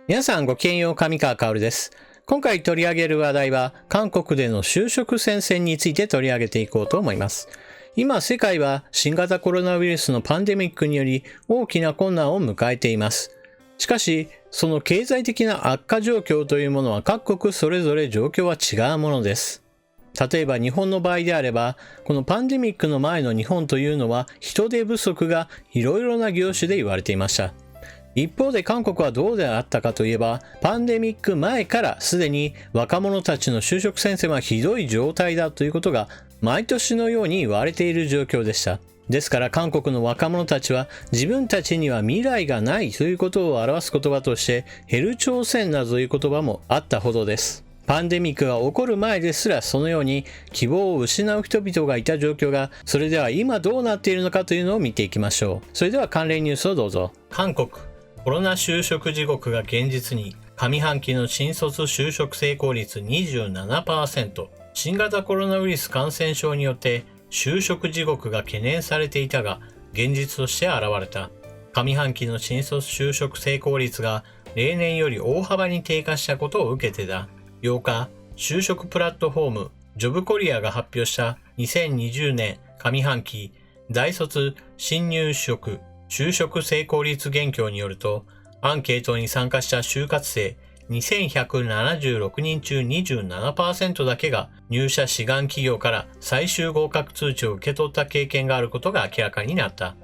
皆さんごきげんよう、上川薫です。今回取り上げる話題は韓国での就職戦線について取り上げていこうと思います。今世界は新型コロナウイルスのパンデミックにより大きな困難を迎えています。しかしその経済的な悪化状況というものは各国それぞれ状況は違うものです。例えば日本の場合であれば、このパンデミックの前の日本というのは人手不足がいろいろな業種で言われていました。一方で韓国はどうであったかといえば、パンデミック前からすでに若者たちの就職戦線はひどい状態だということが毎年のように言われている状況でした。ですから韓国の若者たちは自分たちには未来がないということを表す言葉としてヘル朝鮮などという言葉もあったほどです。パンデミックが起こる前ですらそのように希望を失う人々がいた状況が、それでは今どうなっているのかというのを見ていきましょう。それでは関連ニュースをどうぞ。韓国コロナ就職地獄が現実に。上半期の新卒就職成功率 27%。 新型コロナウイルス感染症によって就職地獄が懸念されていたが現実として現れた。上半期の新卒就職成功率が例年より大幅に低下したことを受けてだ。8日、就職プラットフォームジョブコリアが発表した2020年上半期大卒新入職就職成功率現況によると、アンケートに参加した就活生2176人中 27% だけが入社志願企業から最終合格通知を受け取った経験があることが明らかになった。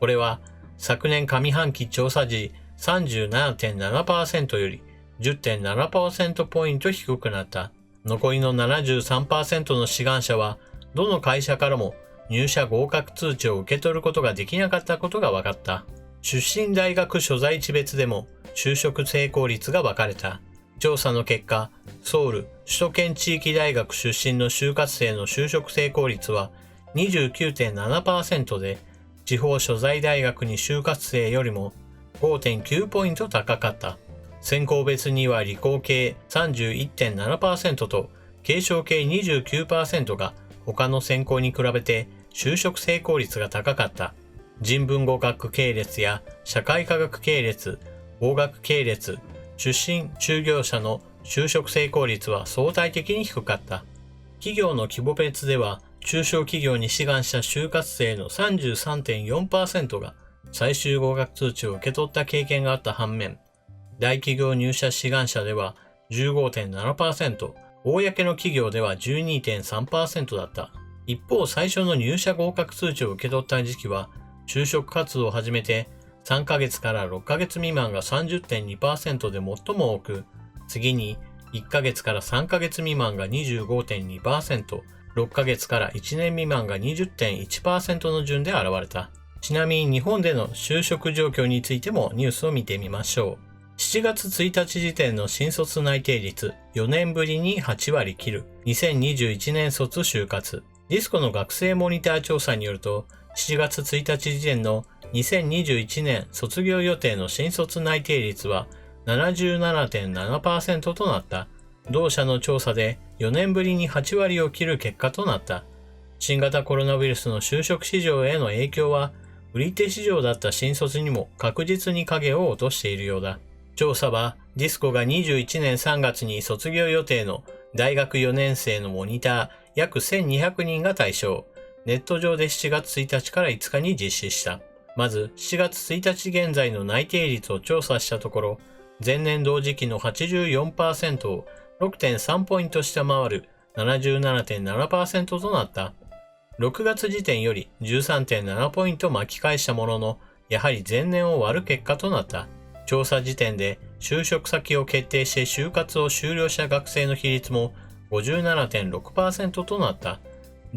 これは昨年上半期調査時 37.7% より 10.7% ポイント低くなった。残りの 73% の志願者はどの会社からも入社合格通知を受け取ることができなかったことが分かった。出身大学所在地別でも就職成功率が分かれた。調査の結果、ソウル首都圏地域大学出身の就活生の就職成功率は 29.7% で、地方所在大学に就活生よりも 5.9 ポイント高かった。専攻別には理工系 31.7% と軽症系 29% が他の専攻に比べて就職成功率が高かった。人文語学系列や社会科学系列、法学系列、出身就業者の就職成功率は相対的に低かった。企業の規模別では、中小企業に志願した就活生の 33.4% が最終合格通知を受け取った経験があった反面、大企業入社志願者では 15.7%、公の企業では 12.3% だった。一方、最初の入社合格通知を受け取った時期は、就職活動を始めて3ヶ月から6ヶ月未満が 30.2% で最も多く、次に1ヶ月から3ヶ月未満が 25.2%、6ヶ月から1年未満が 20.1% の順で現れた。ちなみに日本での就職状況についてもニュースを見てみましょう。7月1日時点の新卒内定率4年ぶりに8割切る。2021年卒就活。ディスコの学生モニター調査によると、7月1日時点の2021年卒業予定の新卒内定率は 77.7% となった。同社の調査で4年ぶりに8割を切る結果となった。新型コロナウイルスの就職市場への影響は、売り手市場だった新卒にも確実に影を落としているようだ。調査はディスコが21年3月に卒業予定の大学4年生のモニター約1200人が対象。ネット上で7月1日から5日に実施した。まず7月1日現在の内定率を調査したところ、前年同時期の 84% を 6.3 ポイント下回る 77.7% となった。6月時点より 13.7 ポイント巻き返したものの、やはり前年を割る結果となった。調査時点で就職先を決定して就活を終了した学生の比率も 57.6% となった。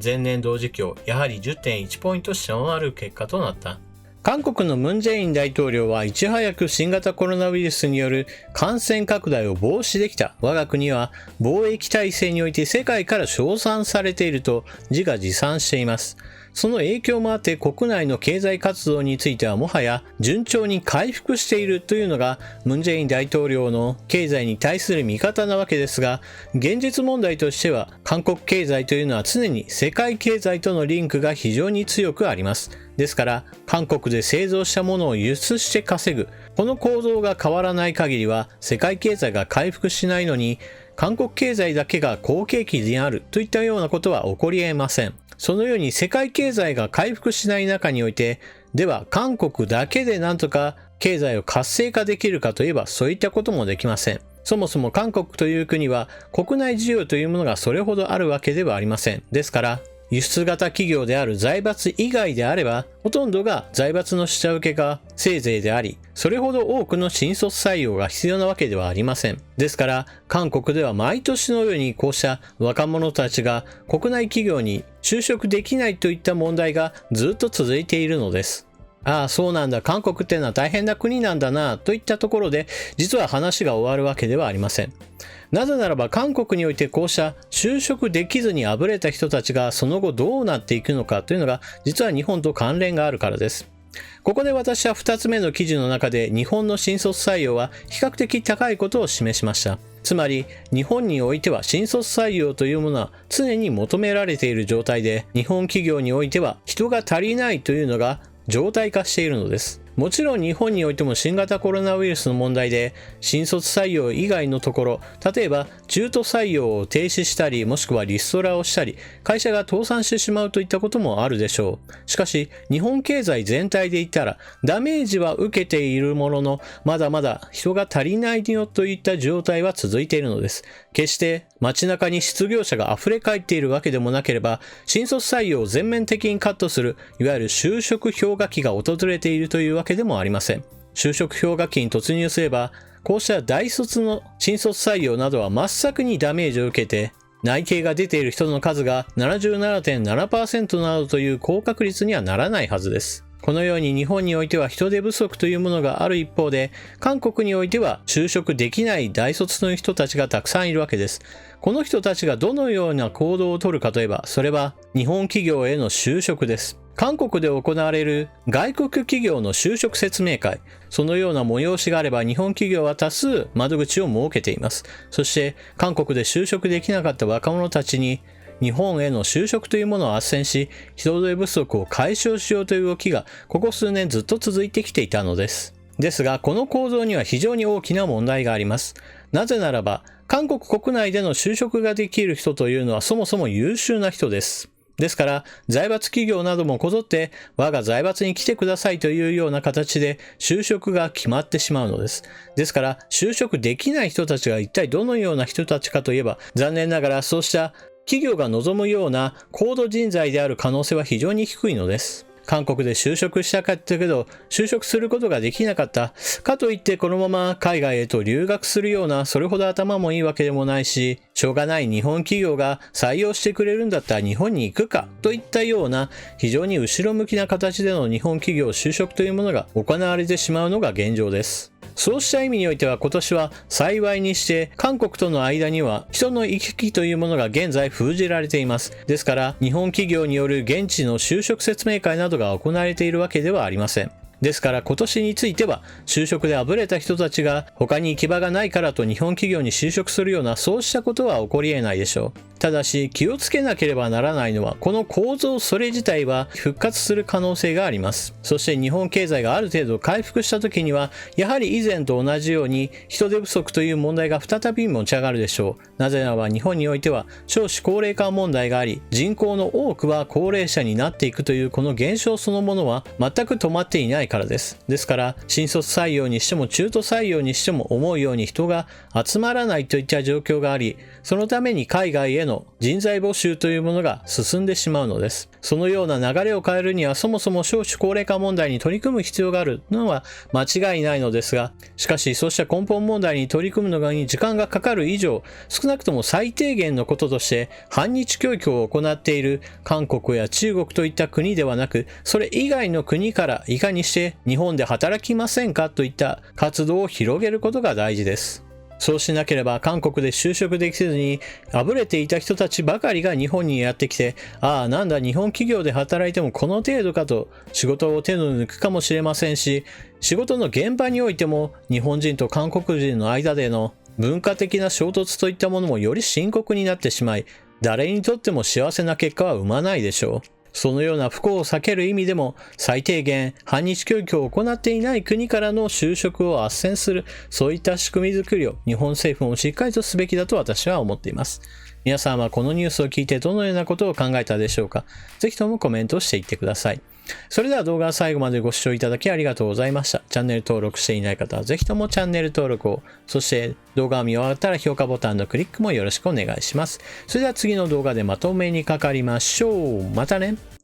前年同時期をやはり 10.1 ポイント下回る結果となった。韓国のムン・ジェイン大統領はいち早く新型コロナウイルスによる感染拡大を防止できた我が国は防疫体制において世界から称賛されていると自画自賛しています。その影響もあって国内の経済活動についてはもはや順調に回復しているというのがムン・ジェイン大統領の経済に対する見方なわけですが、現実問題としては韓国経済というのは常に世界経済とのリンクが非常に強くあります。ですから韓国で製造したものを輸出して稼ぐ、この構造が変わらない限りは世界経済が回復しないのに韓国経済だけが好景気にあるといったようなことは起こり得ません。そのように世界経済が回復しない中において、では韓国だけでなんとか経済を活性化できるかといえばそういったこともできません。そもそも韓国という国は国内需要というものがそれほどあるわけではありません。ですから輸出型企業である財閥以外であれば、ほとんどが財閥の下請けがせいぜいであり、それほど多くの新卒採用が必要なわけではありません。ですから、韓国では毎年のようにこうした若者たちが国内企業に就職できないといった問題がずっと続いているのです。ああ、そうなんだ、韓国ってのは大変な国なんだな、といったところで、実は話が終わるわけではありません。なぜならば韓国においてこうした就職できずにあぶれた人たちがその後どうなっていくのかというのが実は日本と関連があるからです。ここで私は2つ目の記事の中で日本の新卒採用は比較的高いことを示しました。つまり日本においては新卒採用というものは常に求められている状態で、日本企業においては人が足りないというのが常態化しているのです。もちろん日本においても新型コロナウイルスの問題で新卒採用以外のところ、例えば中途採用を停止したり、もしくはリストラをしたり、会社が倒産してしまうといったこともあるでしょう。しかし日本経済全体で言ったらダメージは受けているものの、まだまだ人が足りないよといった状態は続いているのです。決して街中に失業者が溢れ返っているわけでもなければ、新卒採用を全面的にカットするいわゆる就職氷河期が訪れているというわけでもありません。就職氷河期に突入すれば、こうした大卒の新卒採用などは真っ先にダメージを受けて、内定が出ている人の数が 77.7% などという高確率にはならないはずです。このように日本においては人手不足というものがある一方で、韓国においては就職できない大卒の人たちがたくさんいるわけです。この人たちがどのような行動をとるかといえば、それは日本企業への就職です。韓国で行われる外国企業の就職説明会、そのような催しがあれば日本企業は多数窓口を設けています。そして韓国で就職できなかった若者たちに日本への就職というものを斡旋し、人手不足を解消しようという動きがここ数年ずっと続いてきていたのです。ですが、この構造には非常に大きな問題があります。なぜならば、韓国国内での就職ができる人というのはそもそも優秀な人です。ですから、財閥企業などもこぞって我が財閥に来てくださいというような形で就職が決まってしまうのです。ですから、就職できない人たちが一体どのような人たちかといえば、残念ながらそうした企業が望むような高度人材である可能性は非常に低いのです。韓国で就職したかったけど、就職することができなかった。かといってこのまま海外へと留学するような、それほど頭もいいわけでもないし、しょうがない日本企業が採用してくれるんだったら日本に行くか、といったような、非常に後ろ向きな形での日本企業就職というものが行われてしまうのが現状です。そうした意味においては今年は幸いにして韓国との間には人の行き来というものが現在封じられています。ですから日本企業による現地の就職説明会などが行われているわけではありません。ですから今年については就職であぶれた人たちが他に行き場がないからと日本企業に就職するようなそうしたことは起こり得ないでしょう。ただし気をつけなければならないのはこの構造それ自体は復活する可能性があります。そして日本経済がある程度回復した時にはやはり以前と同じように人手不足という問題が再び持ち上がるでしょう。なぜならば日本においては少子高齢化問題があり人口の多くは高齢者になっていくというこの現象そのものは全く止まっていないからです。ですから新卒採用にしても中途採用にしても思うように人が集まらないといった状況があり、そのために海外への人材募集というものが進んでしまうのです。そのような流れを変えるにはそもそも少子高齢化問題に取り組む必要があるのは間違いないのですが、しかしそうした根本問題に取り組むのに時間がかかる以上、少なくとも最低限のこととして反日教育を行っている韓国や中国といった国ではなく、それ以外の国からいかにして日本で働きませんかといった活動を広げることが大事です。そうしなければ韓国で就職できずにあぶれていた人たちばかりが日本にやってきて、ああなんだ日本企業で働いてもこの程度かと仕事を手の抜くかもしれませんし、仕事の現場においても日本人と韓国人の間での文化的な衝突といったものもより深刻になってしまい、誰にとっても幸せな結果は生まないでしょう。そのような不幸を避ける意味でも、最低限反日教育を行っていない国からの就職を斡旋する、そういった仕組み作りを日本政府もしっかりとすべきだと私は思っています。皆さんはこのニュースを聞いてどのようなことを考えたでしょうか。ぜひともコメントしていってください。それでは動画は最後までご視聴いただきありがとうございました。チャンネル登録していない方はぜひともチャンネル登録を、そして動画を見終わったら評価ボタンのクリックもよろしくお願いします。それでは次の動画でまとめにかかりましょう。またね。